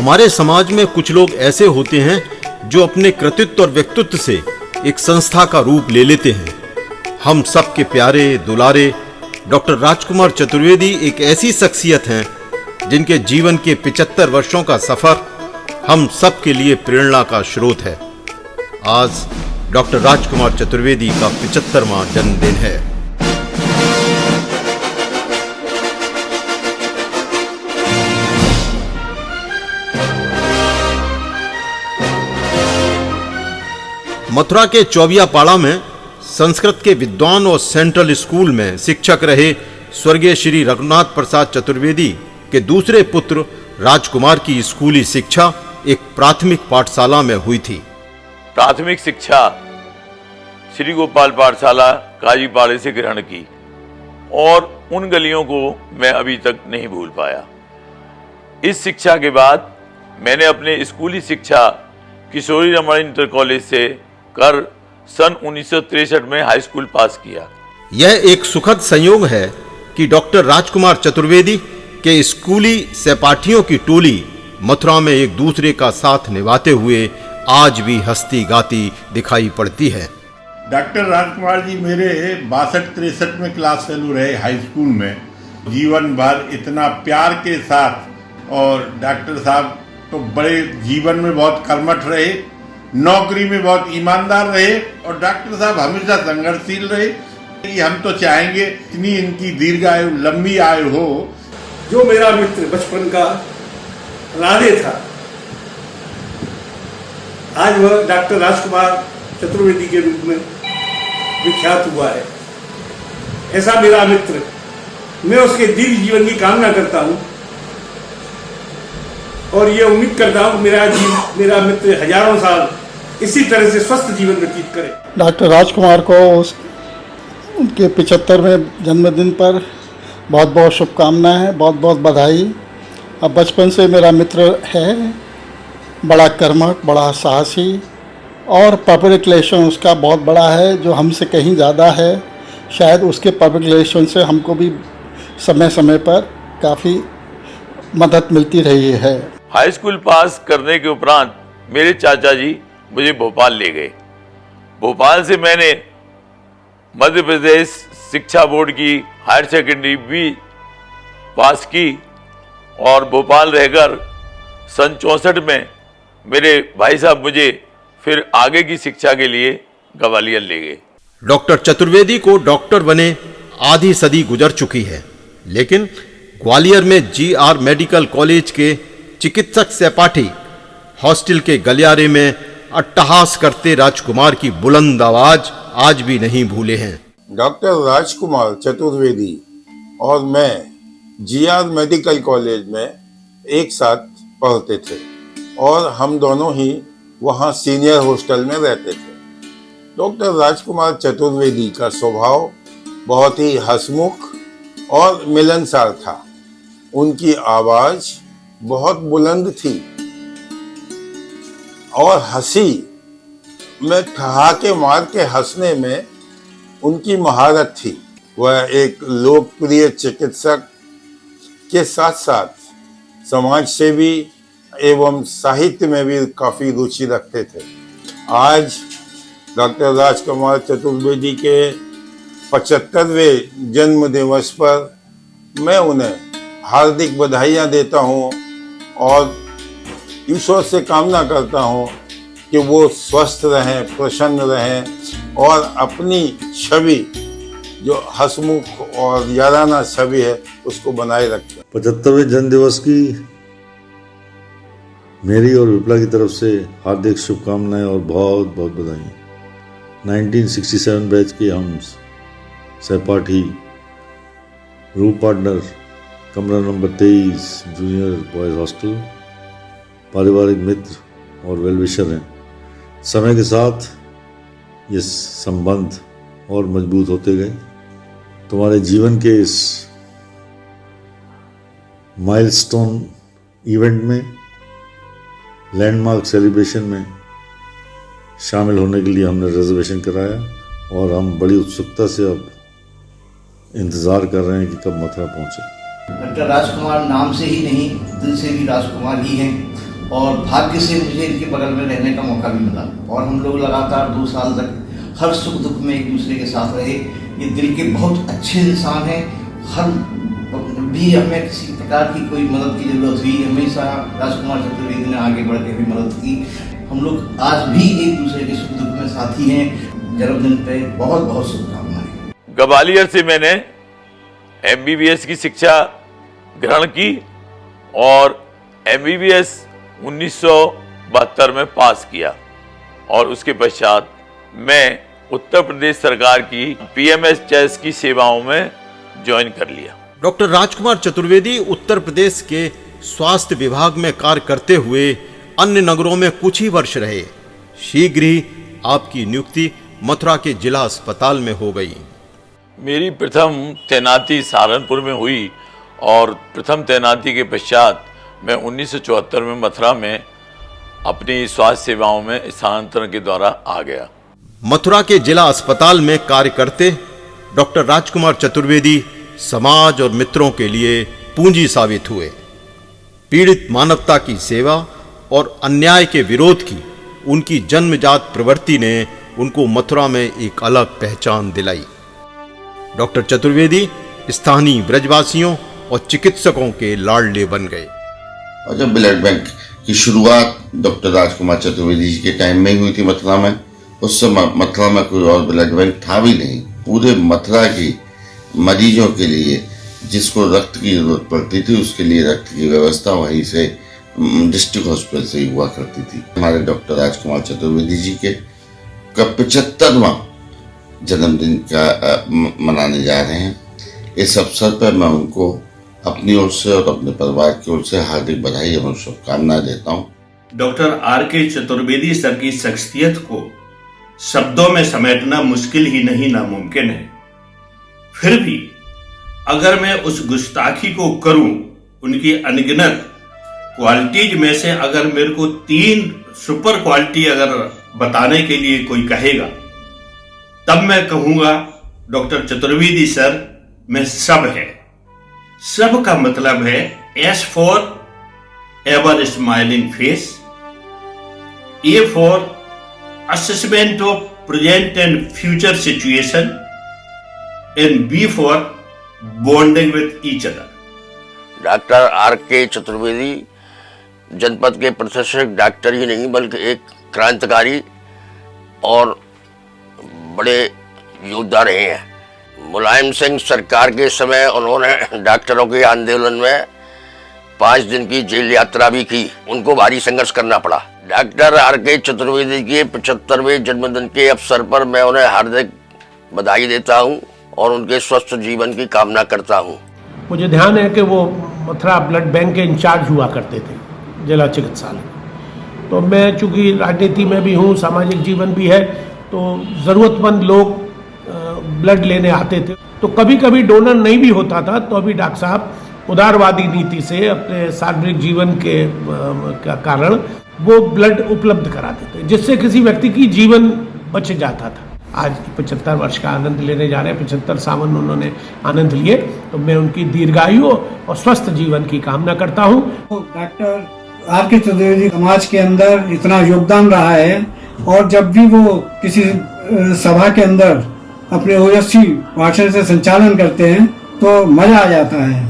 हमारे समाज में कुछ लोग ऐसे होते हैं जो अपने कृतित्व और व्यक्तित्व से एक संस्था का रूप ले लेते हैं। हम सबके प्यारे दुलारे डॉक्टर राजकुमार चतुर्वेदी एक ऐसी शख्सियत हैं जिनके जीवन के 75 वर्षों का सफर हम सब के लिए प्रेरणा का स्रोत है। आज डॉक्टर राजकुमार चतुर्वेदी का 75वां जन्मदिन है। मथुरा के चौबियापाड़ा में संस्कृत के विद्वान और सेंट्रल स्कूल में शिक्षक रहे स्वर्गीय श्री रघुनाथ प्रसाद चतुर्वेदी के दूसरे पुत्र राजकुमार की स्कूली शिक्षा एक प्राथमिक पाठशाला में हुई थी। प्राथमिक शिक्षा श्री गोपाल पाठशाला काजीपाड़े से ग्रहण की और उन गलियों को मैं अभी तक नहीं भूल पाया। इस शिक्षा के बाद मैंने अपने स्कूली शिक्षा किशोरी रमन इंटर कॉलेज से कर सन 1963 में हाई स्कूल पास किया। यह एक सुखद संयोग है कि डॉक्टर राजकुमार चतुर्वेदी के स्कूली सहपाठियों की टोली मथुरा में एक दूसरे का साथ निभाते हुए आज भी हंसती गाती दिखाई पड़ती है। डॉक्टर राजकुमार जी मेरे 62-63 में क्लास फेलो रहे हाई स्कूल में। जीवन भर इतना प्यार के साथ, और डॉक्टर साहब तो बड़े जीवन में बहुत कर्मठ रहे, नौकरी में बहुत ईमानदार रहे, और डॉक्टर साहब हमेशा संघर्षशील रहे। हम तो चाहेंगे इतनी इनकी दीर्घ आयु, लंबी आयु हो। जो मेरा मित्र बचपन का राधे था, आज वह डॉक्टर राजकुमार चतुर्वेदी के रूप में विख्यात हुआ है। ऐसा मेरा मित्र, मैं उसके दीर्घ जीवन की कामना करता हूँ और ये उम्मीद करता हूँ मेरा मित्र हजारों साल इसी तरह से स्वस्थ जीवन व्यतीत करे। डॉक्टर राजकुमार को उनके 75वें जन्मदिन पर बहुत बहुत शुभकामनाएं, बहुत बहुत बधाई। अब बचपन से मेरा मित्र है, बड़ा कर्मठ, बड़ा साहसी, और पब्लिक रिलेशन उसका बहुत बड़ा है, जो हमसे कहीं ज़्यादा है। शायद उसके पब्लिक रिलेशन से हमको भी समय समय पर काफ़ी मदद मिलती रही है। हाई स्कूल पास करने के उपरांत मेरे चाचा जी मुझे भोपाल ले गए। भोपाल से मैंने मध्य प्रदेश शिक्षा बोर्ड की हायर सेकेंडरी भी पास की और भोपाल रहकर सन 64 में मेरे भाई साहब मुझे फिर आगे की शिक्षा के लिए ग्वालियर ले गए। डॉक्टर चतुर्वेदी को डॉक्टर बने आधी सदी गुजर चुकी है, लेकिन ग्वालियर में GR मेडिकल कॉलेज के चिकित्सक सहपाठी हॉस्टल के गलियारे में अट्टहास करते राजकुमार की बुलंद आवाज आज भी नहीं भूले हैं। डॉक्टर राजकुमार चतुर्वेदी और मैं GR मेडिकल कॉलेज में एक साथ पढ़ते थे और हम दोनों ही वहाँ सीनियर हॉस्टल में रहते थे। डॉक्टर राजकुमार चतुर्वेदी का स्वभाव बहुत ही हंसमुख और मिलनसार था। उनकी आवाज बहुत बुलंद थी और हंसी में ठहाके मार के हंसने में उनकी महारत थी। वह एक लोकप्रिय चिकित्सक के साथ साथ समाज सेवी एवं साहित्य में भी काफ़ी रुचि रखते थे। आज डॉक्टर राजकुमार चतुर्वेदी के 75वें जन्म दिवस पर मैं उन्हें हार्दिक बधाइयाँ देता हूँ और ईश्वर से कामना करता हूँ कि वो स्वस्थ रहें, प्रसन्न रहें और अपनी छवि जो हंसमुख और याराना छवि है उसको बनाए रखें। 75वें जन्म दिवस की मेरी और विप्ला की तरफ से हार्दिक शुभकामनाएं और बहुत बहुत बधाई। 1967 बैच के हम सहपाठी, रूम पार्टनर, कमरा नंबर 23, जूनियर बॉयज़ हॉस्टल, पारिवारिक मित्र और वेलविशर हैं। समय के साथ ये संबंध और मजबूत होते गए। तुम्हारे जीवन के इस माइलस्टोन इवेंट में, लैंडमार्क सेलिब्रेशन में शामिल होने के लिए हमने रिजर्वेशन कराया और हम बड़ी उत्सुकता से अब इंतज़ार कर रहे हैं कि कब मथुरा पहुँचे। डॉक्टर राजकुमार नाम से ही नहीं, दिल से भी राजकुमार ही हैं। और भाग्य से मुझे इनके बगल में रहने का मौका भी मिला और हम लोग लगातार 2 साल तक हर सुख दुख में एक दूसरे के साथ रहे। ये दिल के बहुत अच्छे इंसान हैं। हर भी हमें किसी प्रकार की कोई मदद की जरूरत हुई, हमेशा राजकुमार चतुर्वेदी ने आगे बढ़ के भी मदद की। हम लोग आज भी एक दूसरे के सुख दुख में साथी हैं। जन्मदिन पे बहुत बहुत शुभकामनाएं। ग्वालियर से मैंने MBBS की शिक्षा ग्रहण की और MBBS 1972 में पास किया और उसके पश्चात मैं उत्तर प्रदेश सरकार की PMS चेस की सेवाओं में ज्वाइन कर लिया। डॉक्टर राजकुमार चतुर्वेदी उत्तर प्रदेश के स्वास्थ्य विभाग में कार्य करते हुए अन्य नगरों में कुछ ही वर्ष रहे। शीघ्र ही आपकी नियुक्ति मथुरा के जिला अस्पताल में हो गई। मेरी प्रथम तैनाती सहारनपुर में हुई और प्रथम तैनाती के पश्चात मैं 1974 में मथुरा में अपनी स्वास्थ्य सेवाओं में स्थानांतरण के द्वारा आ गया। मथुरा के जिला अस्पताल में कार्य करते डॉक्टर राजकुमार चतुर्वेदी समाज और मित्रों के लिए पूंजी साबित हुए। पीड़ित मानवता की सेवा और अन्याय के विरोध की उनकी जन्मजात प्रवृत्ति ने उनको मथुरा में एक अलग पहचान दिलाई। डॉक्टर चतुर्वेदी स्थानीय ब्रजवासियों और चिकित्सकों के लाडले बन गए। और जब ब्लड बैंक की शुरुआत डॉक्टर राजकुमार चतुर्वेदी जी के टाइम में हुई थी मथुरा में, उस समय मथुरा में कोई और ब्लड बैंक था भी नहीं। पूरे मथुरा की मरीजों के लिए जिसको रक्त की जरूरत पड़ती थी उसके लिए रक्त की व्यवस्था वहीं से डिस्ट्रिक्ट हॉस्पिटल से ही हुआ करती थी। हमारे डॉक्टर राजकुमार चतुर्वेदी जी के 75वां जन्मदिन का मनाने जा रहे हैं। इस अवसर पर मैं उनको अपनी ओर से और अपने परिवार की ओर से हार्दिक बधाई एवं शुभकामनाएं देता हूँ। Doctor R.K. चतुर्वेदी सर की शख्सियत को शब्दों में समेटना मुश्किल ही नहीं नामुमकिन है। फिर भी अगर मैं उस गुस्ताखी को करूं, उनकी अनगिनत क्वालिटीज में से अगर मेरे को 3 सुपर क्वालिटी अगर बताने के लिए कोई कहेगा, तब मैं कहूंगा डॉक्टर चतुर्वेदी सर में सब है। सब का मतलब है S for ever smiling face, A for assessment of present and future situation, and B for bonding with each other. Doctor R.K. Chaturvedi जनपद के प्रतिष्ठित डॉक्टर ही नहीं बल्कि एक क्रांतिकारी और बड़े योद्धा रहे हैं। मुलायम सिंह सरकार के समय उन्होंने डॉक्टरों के आंदोलन में 5 दिन की जेल यात्रा भी की। उनको भारी संघर्ष करना पड़ा। Doctor R.K. चतुर्वेदी के 75वें जन्मदिन के अवसर पर मैं उन्हें हार्दिक बधाई देता हूं और उनके स्वस्थ जीवन की कामना करता हूं। मुझे ध्यान है कि वो मथुरा ब्लड बैंक के इंचार्ज हुआ करते थे जिला चिकित्सालय। तो मैं चूँकि राजनीति में भी हूँ, सामाजिक जीवन भी है, तो ज़रूरतमंद लोग ब्लड लेने आते थे। तो कभी कभी डोनर नहीं भी होता था तो अभी डॉक्टर साहब उदारवादी नीति से अपने सार्वजनिक जीवन के कारण वो ब्लड उपलब्ध कराते थे, जिससे किसी व्यक्ति की जीवन बच जाता था। आज 75 वर्ष का आनंद लेने जा रहे हैं। 75 सावन उन्होंने आनंद लिए, तो मैं उनकी दीर्घायु और स्वस्थ जीवन की कामना करता हूँ। Doctor R.K. चतुर्वेदी समाज के अंदर इतना योगदान रहा है और जब भी वो किसी सभा के अंदर अपने ओजस्वी भाषण से संचालन करते हैं तो मजा आ जाता है।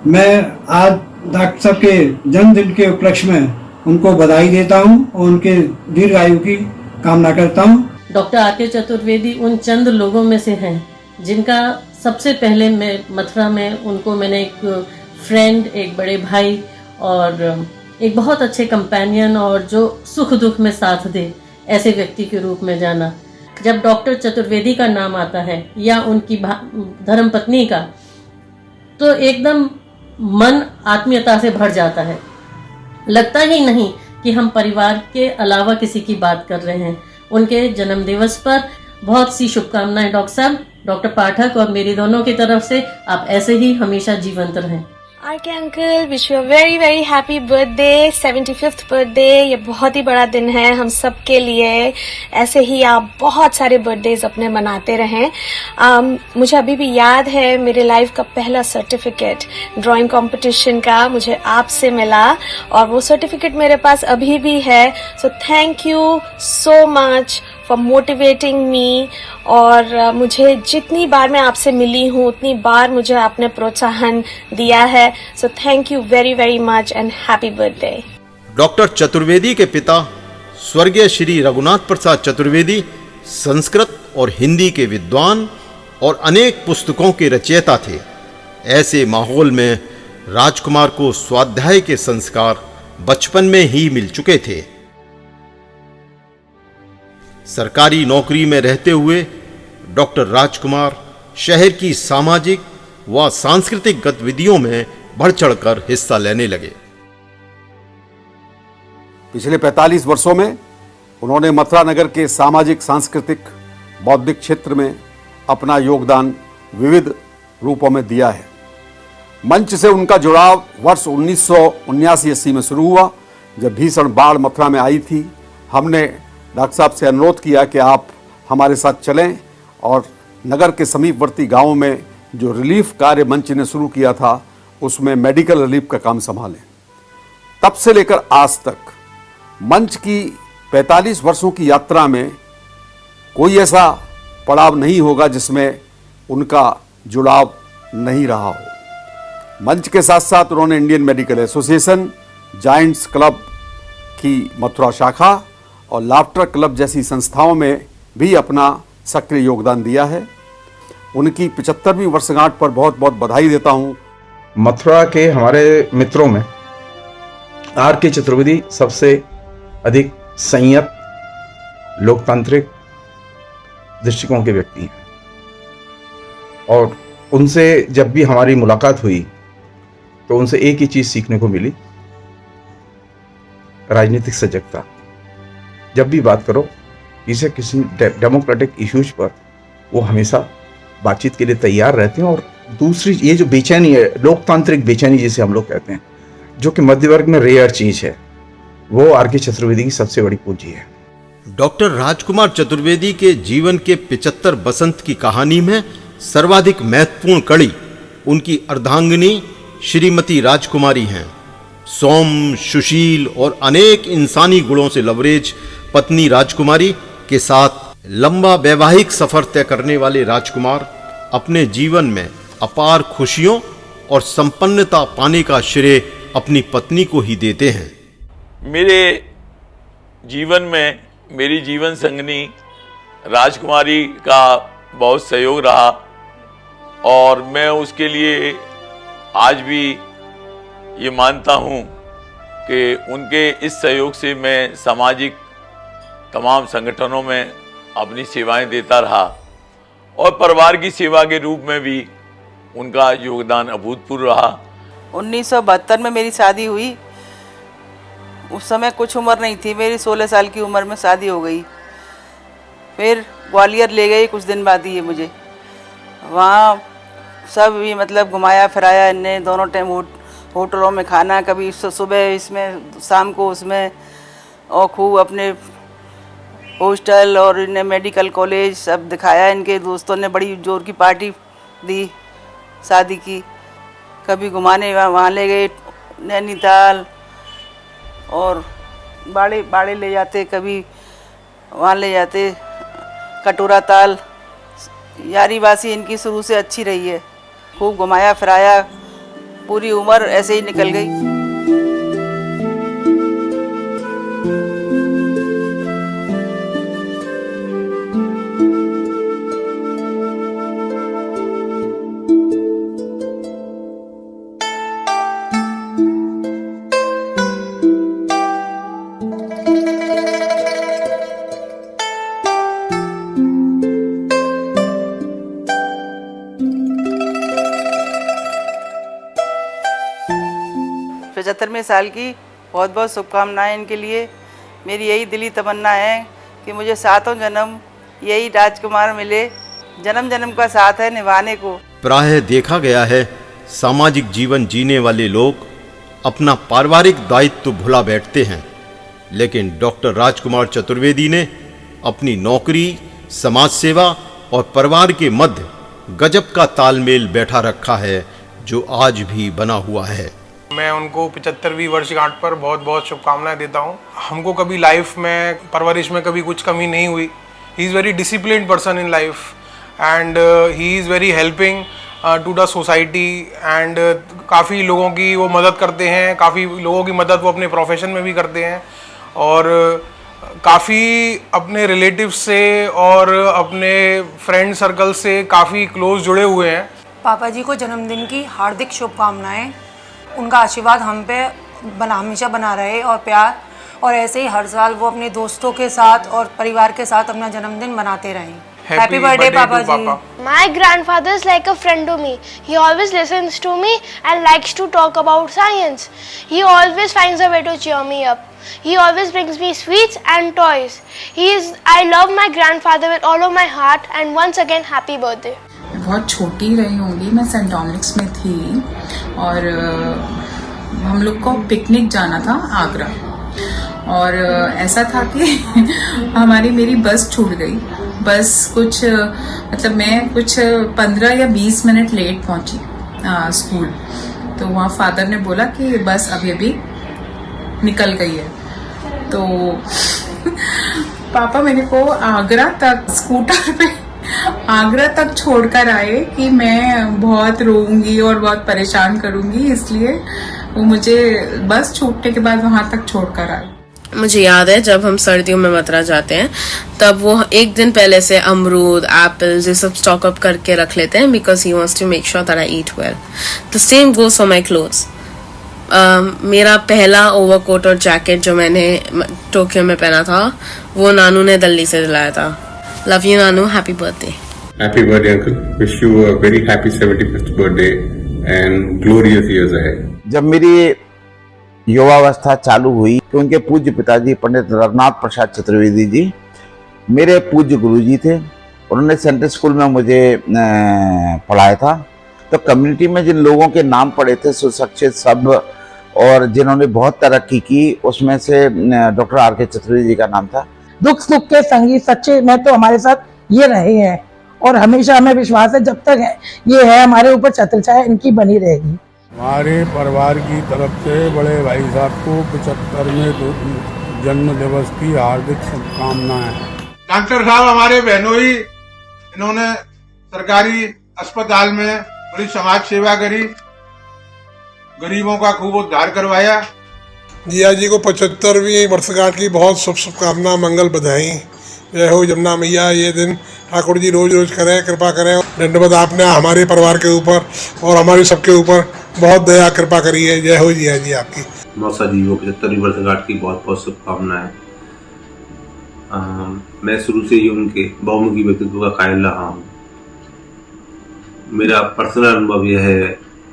मैं आज डॉक्टर साहब के जन्मदिन के उपलक्ष्य में उनको बधाई देता हूं और उनके दीर्घायु की कामना करता हूं। Doctor R.K. चतुर्वेदी उन चंद लोगों में से हैं जिनका सबसे पहले मैं मथुरा में उनको मैंने एक फ्रेंड, एक बड़े भाई और एक बहुत अच्छे कंपेनियन और जो सुख दुख में साथ दे, ऐसे व्यक्ति के रूप में जाना। जब डॉक्टर चतुर्वेदी का नाम आता है या उनकी धर्मपत्नी का, तो एकदम मन आत्मीयता से भर जाता है। लगता ही नहीं कि हम परिवार के अलावा किसी की बात कर रहे हैं। उनके जन्मदिवस पर बहुत सी शुभकामनाएं डॉक्टर साहब, डॉक्टर पाठक और मेरी दोनों की तरफ से। आप ऐसे ही हमेशा जीवंत रहें। RK uncle, wish you a very very happy birthday, 75th birthday. ये बहुत ही बड़ा दिन है हम सब के लिए। ऐसे ही आप बहुत सारे बर्थडेज अपने मनाते रहें। मुझे अभी भी याद है मेरे लाइफ का पहला सर्टिफिकेट ड्राइंग कंपटीशन का मुझे आपसे मिला और वो सर्टिफिकेट मेरे पास अभी भी है। So thank you so much for motivating me. और मुझे जितनी बार मैं आपसे मिली हूँ उतनी बार मुझे आपने प्रोत्साहन दिया है। So thank you very very much and happy birthday. Doctor Chaturvedi के पिता स्वर्गीय श्री रघुनाथ प्रसाद चतुर्वेदी संस्कृत और हिंदी के विद्वान और अनेक पुस्तकों के रचयिता थे। ऐसे माहौल में राजकुमार को स्वाध्याय के संस्कार बचपन में ही मिल चुके थे। सरकारी नौकरी में रहते हुए डॉक्टर राजकुमार शहर की सामाजिक व सांस्कृतिक गतिविधियों में बढ़ चढ़कर हिस्सा लेने लगे। पिछले 45 वर्षों में उन्होंने मथुरा नगर के सामाजिक, सांस्कृतिक, बौद्धिक क्षेत्र में अपना योगदान विविध रूपों में दिया है। मंच से उनका जुड़ाव वर्ष 1979-80 में शुरू हुआ, जब भीषण बाढ़ मथुरा में आई थी। हमने डॉक्टर साहब से अनुरोध किया कि आप हमारे साथ चलें और नगर के समीपवर्ती गांवों में जो रिलीफ कार्य मंच ने शुरू किया था उसमें मेडिकल रिलीफ का काम संभालें। तब से लेकर आज तक मंच की 45 वर्षों की यात्रा में कोई ऐसा पड़ाव नहीं होगा जिसमें उनका जुड़ाव नहीं रहा हो। मंच के साथ साथ उन्होंने Indian medical association, giants club की मथुरा शाखा और लाफ्टर क्लब जैसी संस्थाओं में भी अपना सक्रिय योगदान दिया है। उनकी 75वीं वर्षगांठ पर बहुत बहुत बधाई देता हूँ। मथुरा के हमारे मित्रों में आरके चतुर्वेदी सबसे अधिक संयत, लोकतांत्रिक दृष्टिकोण के व्यक्ति हैं और उनसे जब भी हमारी मुलाकात हुई तो उनसे एक ही चीज़ सीखने को मिली, राजनीतिक सजगता। जब भी बात करो किसी डेमोक्रेटिक इश्यूज पर वो हमेशा बातचीत के लिए तैयार रहते हैं। और दूसरी ये जो बेचैनी है, लोकतांत्रिक बेचैनी जिसे हम लोग कहते हैं, जो कि मध्य वर्ग में रेयर चीज़ है, वो आरके चतुर्वेदी की सबसे बड़ी पूंजी है। डॉक्टर राजकुमार चतुर्वेदी के जीवन के 75 बसंत की कहानी में सर्वाधिक महत्वपूर्ण कड़ी उनकी अर्धांगिनी श्रीमती राजकुमारी हैं। सौम्य, सुशील और अनेक इंसानी गुणों से लबरेज पत्नी राजकुमारी के साथ लंबा वैवाहिक सफर तय करने वाले राजकुमार अपने जीवन में अपार खुशियों और संपन्नता पाने का श्रेय अपनी पत्नी को ही देते हैं। मेरे जीवन में मेरी जीवन संगनी राजकुमारी का बहुत सहयोग रहा और मैं उसके लिए आज भी ये मानता हूँ कि उनके इस सहयोग से मैं सामाजिक तमाम संगठनों में अपनी सेवाएं देता रहा और परिवार की सेवा के रूप में भी उनका योगदान अभूतपूर्व रहा। 1972 में मेरी शादी हुई। उस समय कुछ उम्र नहीं थी मेरी, 16 साल की उम्र में शादी हो गई। फिर ग्वालियर ले गए कुछ दिन बाद ही मुझे। वहाँ सब भी मतलब घुमाया फिराया इनने, दोनों टाइम होटलों में खाना, कभी सुबह इसमें शाम को उसमें, और खूब अपने हॉस्टल और इन्हें मेडिकल कॉलेज सब दिखाया। इनके दोस्तों ने बड़ी जोर की पार्टी दी शादी की। कभी घुमाने वहाँ ले गए नैनीताल और बाड़े ले जाते, कभी वहाँ ले जाते कटोरा ताल। यारी बासी इनकी शुरू से अच्छी रही है। खूब घुमाया फिराया, पूरी उम्र ऐसे ही निकल गई। में साल की बहुत बहुत शुभकामनाएं इनके लिए। मेरी यही दिली तमन्ना है कि मुझे सातों जन्म यही राजकुमार मिले। जन्म जन्म का साथ है निभाने को। प्रायः देखा गया है सामाजिक जीवन जीने वाले लोग अपना पारिवारिक दायित्व भुला बैठते हैं, लेकिन डॉक्टर राजकुमार चतुर्वेदी ने अपनी नौकरी, समाज सेवा और परिवार के मध्य गजब का तालमेल बैठा रखा है, जो आज भी बना हुआ है। मैं उनको 75वीं वर्षगांठ पर बहुत बहुत शुभकामनाएं देता हूं। हमको कभी लाइफ में, परवरिश में कभी कुछ कमी नहीं हुई। He is very disciplined person in life and he is very helping to the society and काफ़ी लोगों की वो मदद करते हैं, काफ़ी लोगों की मदद वो अपने प्रोफेशन में भी करते हैं और काफ़ी अपने रिलेटिव से और अपने फ्रेंड सर्कल से काफ़ी क्लोज जुड़े हुए हैं। पापा जी को जन्मदिन की हार्दिक शुभकामनाएं। उनका आशीर्वाद हम पे हमेशा बना रहे और प्यार, और ऐसे ही हर साल वो अपने दोस्तों के साथ और परिवार के साथ अपना जन्मदिन मनाते रहें। हैप्पी बर्थडे पापा जी। My grandfather is like a friend to me. He always listens to me and likes to talk about science. He always finds a way to cheer me up. He always brings me sweets and toys. I love my grandfather with all of my heart, and once again happy birthday. बहुत छोटी रही होंगी, मैं Saint डोमिनिक्स में थी और हम लोग को पिकनिक जाना था आगरा, और ऐसा था कि मेरी बस छूट गई। बस कुछ मतलब मैं कुछ 15 या 20 मिनट लेट पहुंची स्कूल। तो वहाँ फादर ने बोला कि बस अभी निकल गई है। तो पापा मेरे को आगरा तक स्कूटर पे आगरा तक छोड़कर आए कि मैं बहुत रोऊंगी और बहुत परेशान करूंगी, इसलिए वो मुझे बस छूटने के बाद वहां तक छोड़कर आए। मुझे याद है जब हम सर्दियों में मथुरा जाते हैं तब वो एक दिन पहले से अमरूद, एप्पल्स ये सब स्टॉक अप करके रख लेते हैं, because he wants to make sure that I eat well. The same goes for my clothes. मेरा पहला ओवरकोट और जैकेट जो मैंने टोक्यो में पहना था वो नानू ने दिल्ली से दिलाया था। Love you Nanu, happy birthday. Happy birthday uncle, wish you a very happy 75th birthday and glorious years ahead. जब मेरी युवावस्था चालू हुई तो उनके पूज्य पिताजी पंडित रघुनाथ प्रसाद चतुर्वेदी जी मेरे पूज्य गुरुजी थे। उन्होंने सेंट्रल स्कूल में मुझे पढ़ाया था। तो कम्युनिटी में जिन लोगों के नाम पड़े थे सुशिक्षित सब और जिन्होंने बहुत तरक्की की, उसमें से डॉक्टर आर के चतुर्वेदी जी का नाम था। दुख सुख के संगी सच्चे में तो हमारे साथ ये रहे हैं और हमेशा हमें विश्वास है जब तक ये है हमारे ऊपर छत्रछाया इनकी बनी रहेगी। हमारे परिवार की तरफ से बड़े भाई साहब को 75वें जन्म दिवस की हार्दिक शुभकामनाएं। डॉक्टर साहब हमारे बहनोई, इन्होंने सरकारी अस्पताल में बड़ी समाज सेवा करी, गरीबों का खूब उद्धार करवाया। जिया जी को 75वीं वर्षगांठ की बहुत शुभकामना, मंगल बधाई। जय हो जमुना मैया। ये दिन ठाकुर जी रोज रोज करें, कृपा करें। धन्यवाद, आपने हमारे परिवार के ऊपर और हमारे सबके ऊपर बहुत दया कृपा करी है। जय हो जिया जी आपकी। मौसा जी को 75वीं वर्षगांठ की बहुत बहुत शुभकामनाएं। मैं शुरू से ही उनके बहुमुखी व्यक्तित्व का कायल रहा हूँ। मेरा पर्सनल अनुभव यह है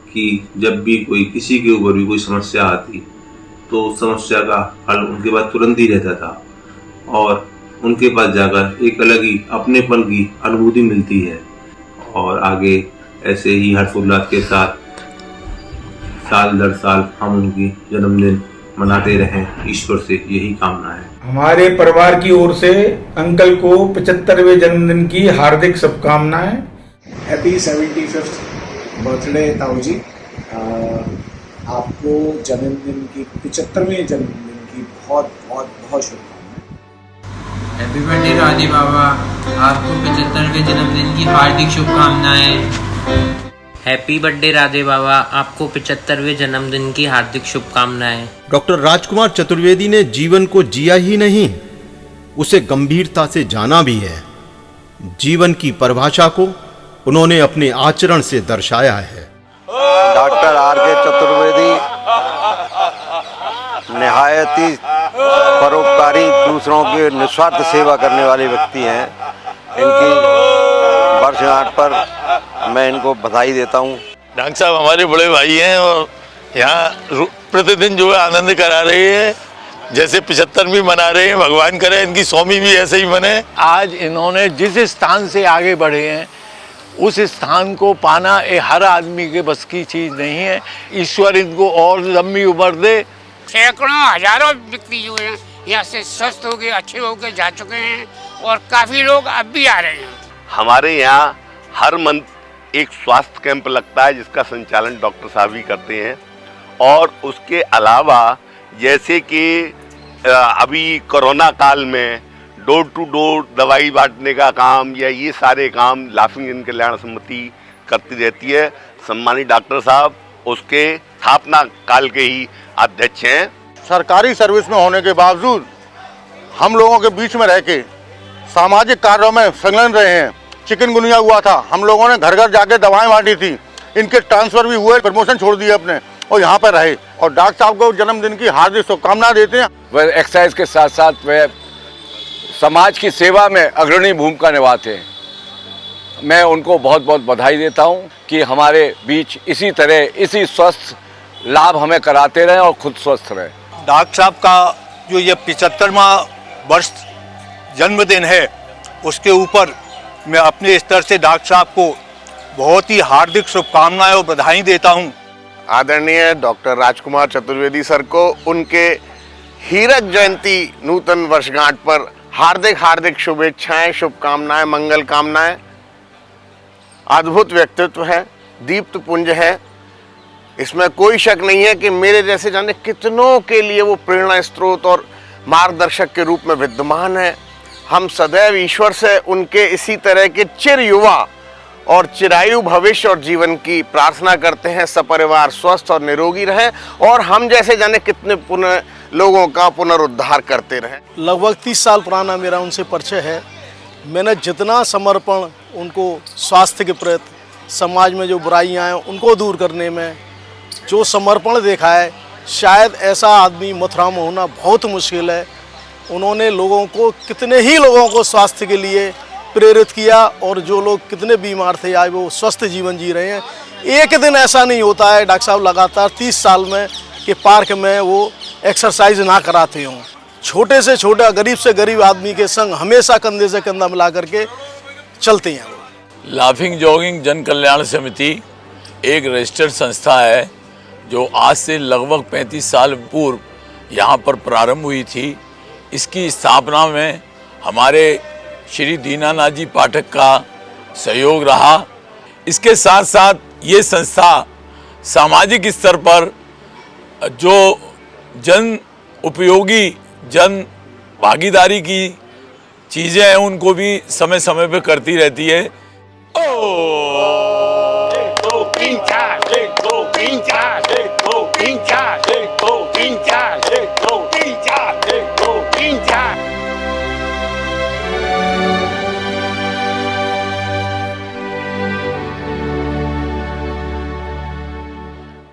कि जब भी कोई किसी के ऊपर भी कोई समस्या आती तो समस्या का हल उनके पास तुरंत ही रहता था और उनके पास जाकर एक अलग ही अपनेपन की अनुभूति मिलती है। और आगे ऐसे ही हर्षोल्लास के साथ साल दर साल हम उनकी जन्मदिन मनाते रहें, ईश्वर से यही कामना है। हमारे परिवार की ओर से अंकल को 75वें जन्मदिन की हार्दिक शुभकामनाएं। हैप्पी 75th बर्थडे ताऊ जी। आपको जन्मदिन की 75वें जन्मदिन की बहुत बहुत बहुत शुभकामनाएं। हैप्पी बर्थडे राधे बाबा, आपको 75वें जन्मदिन की हार्दिक शुभकामनाएं। हैप्पी बर्थडे राधे बाबा, आपको 75वें जन्मदिन की हार्दिक शुभकामनाएं। डॉक्टर राजकुमार चतुर्वेदी ने जीवन को जिया ही नहीं, उसे गंभीरता से जाना भी है। जीवन की परिभाषा को उन्होंने अपने आचरण से दर्शाया है। डॉक्टर आर के चतुर्वेदी निहायत ही परोपकारी, दूसरों की निस्वार्थ सेवा करने वाले व्यक्ति हैं। इनकी वर्षगांठ पर मैं इनको बधाई देता हूँ। डॉक्टर साहब हमारे बड़े भाई हैं और यहाँ प्रतिदिन जो है आनंद करा रहे हैं, जैसे 75वीं मना रहे हैं। भगवान करे इनकी 100वीं भी ऐसे ही बने। आज इन्होंने जिस स्थान से आगे बढ़े हैं उस स्थान को पाना ये हर आदमी के बस की चीज़ नहीं है। ईश्वर इनको और लंबी उम्र दे। सैकड़ों हजारों व्यक्ति जो हैं यहाँ से स्वस्थ हो गए, अच्छे हो के जा चुके हैं और काफ़ी लोग अब भी आ रहे हैं। हमारे यहाँ हर मंथ एक स्वास्थ्य कैंप लगता है जिसका संचालन डॉक्टर साहब ही करते हैं। और उसके अलावा जैसे कि अभी कोरोना काल में डोर टू डोर दवाई बांटने का काम या ये सारे काम लाफिंग जन कल्याण समिति करती रहती है। सम्मानित डॉक्टर साहब उसके स्थापना काल के ही अध्यक्ष हैं। सरकारी सर्विस में होने के बावजूद हम लोगों के बीच में रह के सामाजिक कार्यों में संलग्न रहे हैं। चिकनगुनिया हुआ था, हम लोगों ने घर घर जाके दवाएं बांटी थी, इनके ट्रांसफर भी हुए, प्रमोशन छोड़ दिए अपने और यहाँ पर रहे। और डॉक्टर साहब को जन्मदिन की हार्दिक शुभकामनाएं देते हैं। वह एक्सरसाइज के साथ साथ वह समाज की सेवा में अग्रणी भूमिका निभाते हैं। मैं उनको बहुत बहुत बधाई देता हूँ कि हमारे बीच इसी तरह इसी स्वस्थ लाभ हमें कराते रहें और खुद स्वस्थ रहें। डॉक्टर साहब का जो ये 75वां वर्ष जन्मदिन है उसके ऊपर मैं अपने स्तर से डॉक्टर साहब को बहुत ही हार्दिक शुभकामनाएं और बधाई देता हूं। आदरणीय डॉक्टर राजकुमार चतुर्वेदी सर को उनके हीरक जयंती नूतन वर्षगांठ पर हार्दिक हार्दिक शुभेच्छाएं, शुभकामनाएं, मंगल कामनाएं। अद्भुत व्यक्तित्व है, दीप्त पुंज है, इसमें कोई शक नहीं है कि मेरे जैसे जाने कितनों के लिए वो प्रेरणा स्रोत और मार्गदर्शक के रूप में विद्यमान है। हम सदैव ईश्वर से उनके इसी तरह के चिर युवा और चिरायु भविष्य और जीवन की प्रार्थना करते हैं। सपरिवार स्वस्थ और निरोगी रहे और हम जैसे जाने कितने पुनः लोगों का पुनरुद्धार करते रहे। लगभग 30 साल पुराना मेरा उनसे परिचय है। मैंने जितना समर्पण उनको स्वास्थ्य के प्रति, समाज में जो बुराइयां हैं उनको दूर करने में जो समर्पण देखा है, शायद ऐसा आदमी मथुरा में होना बहुत मुश्किल है। उन्होंने लोगों को, कितने ही लोगों को स्वास्थ्य के लिए प्रेरित किया और जो लोग कितने बीमार थे आज वो स्वस्थ जीवन जी रहे हैं। एक दिन ऐसा नहीं होता है डॉक्टर साहब लगातार 30 साल में कि पार्क में वो एक्सरसाइज ना कराते हों। छोटे से छोटा, गरीब से गरीब आदमी के संग हमेशा कंधे से कंधा मिला करके चलते हैं। लाफिंग जॉगिंग जन कल्याण समिति एक रजिस्टर्ड संस्था है जो आज से लगभग 35 साल पूर्व यहाँ पर प्रारंभ हुई थी। इसकी स्थापना में हमारे श्री दीनानाथ जी पाठक का सहयोग रहा। इसके साथ साथ ये संस्था सामाजिक स्तर पर जो जन उपयोगी, जन भागीदारी की चीज़ें हैं उनको भी समय समय पे करती रहती है।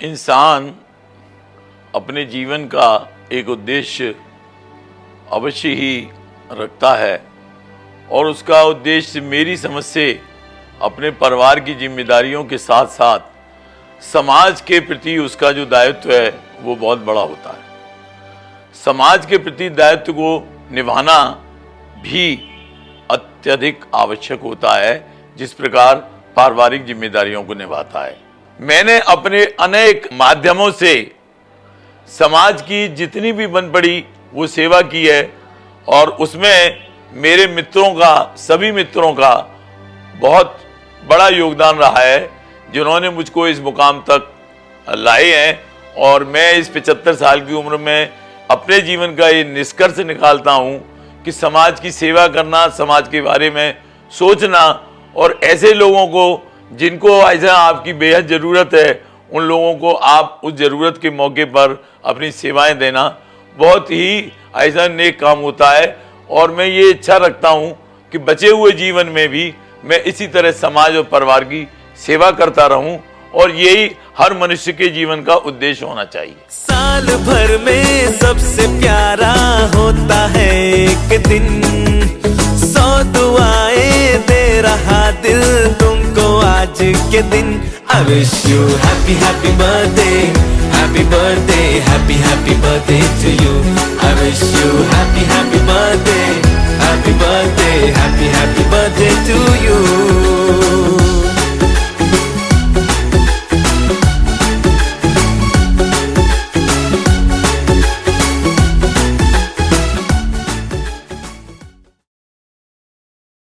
इंसान अपने जीवन का एक उद्देश्य अवश्य ही रखता है और उसका उद्देश्य मेरी समझ से अपने परिवार की जिम्मेदारियों के साथ साथ समाज के प्रति उसका जो दायित्व है वो बहुत बड़ा होता है। समाज के प्रति दायित्व को निभाना भी अत्यधिक आवश्यक होता है जिस प्रकार पारिवारिक जिम्मेदारियों को निभाता है। मैंने अपने अनेक माध्यमों से समाज की जितनी भी बन पड़ी वो सेवा की है और उसमें मेरे मित्रों का, सभी मित्रों का बहुत बड़ा योगदान रहा है जिन्होंने मुझको इस मुकाम तक लाए हैं। और मैं इस 75 साल की उम्र में अपने जीवन का ये निष्कर्ष निकालता हूँ कि समाज की सेवा करना, समाज के बारे में सोचना और ऐसे लोगों को जिनको ऐसा आपकी बेहद ज़रूरत है उन लोगों को आप उस ज़रूरत के मौके पर अपनी सेवाएं देना बहुत ही ऐसा नेक काम होता है। और मैं ये इच्छा रखता हूँ कि बचे हुए जीवन में भी मैं इसी तरह समाज और परिवार की सेवा करता रहूँ और यही हर मनुष्य के जीवन का उद्देश्य होना चाहिए। साल भर में सबसे प्यारा होता है एक दिन, 100 दुआएं दे रहा दिल तुमको आज के दिन। I wish you happy happy birthday, happy birthday, happy happy birthday to you. I wish you happy happy birthday, happy birthday.